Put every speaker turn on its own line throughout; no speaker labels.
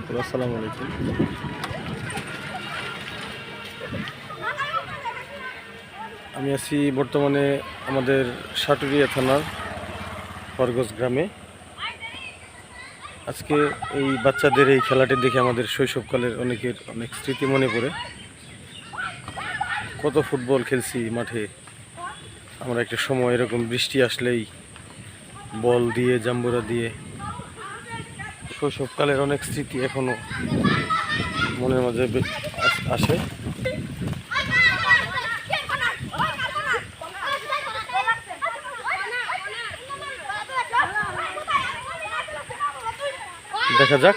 বারাকাতুহু। আসসালামু আলাইকুম। আমি আছি বর্তমানে আমাদের সাটুরিয়া থানার খরগোশ গ্রামে। আজকে এই বাচ্চাদের এই খেলাটি দেখে আমাদের শৈশবকালের অনেক স্মৃতি মনে পড়ে। কত ফুটবল খেলছি মাঠে আমরা, একটা সময় এরকম বৃষ্টি আসলেই বল দিয়ে জাম্বুরা দিয়ে। শৈশবকালের অনেক স্মৃতি এখনো মনের মাঝে আসে। দেখা যাক।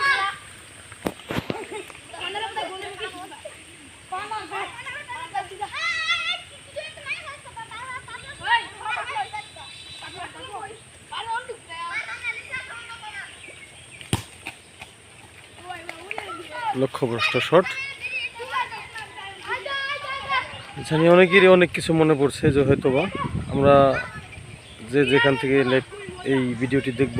লক্ষ্যভ্রষ্ট শট। জানি অনেকেরই অনেক কিছু মনে পড়ছে, যে হয়তোবা আমরা যেখান থেকে এই ভিডিওটি দেখব,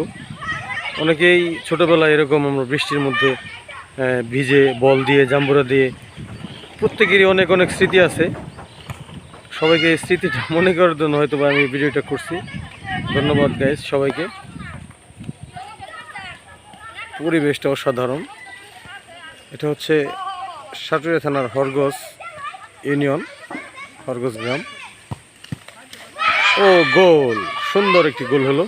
অনেকেই ছোটবেলায় এরকম আমরা বৃষ্টির মধ্যে ভিজে বল দিয়ে জাম্বুরা দিয়ে, প্রত্যেকেরই অনেক স্মৃতি আছে। সবাইকে এই স্মৃতিটা মনে করার জন্য হয়তোবা আমি ভিডিওটা করছি। ধন্যবাদ গাইস সবাইকে। পরিবেশটা অসাধারণ। এটা হচ্ছে সাটুরিয়া থানার খরগোশ ইউনিয়ন, খরগোশ গ্রাম। ও গোল, সুন্দর একটি গোল হলো।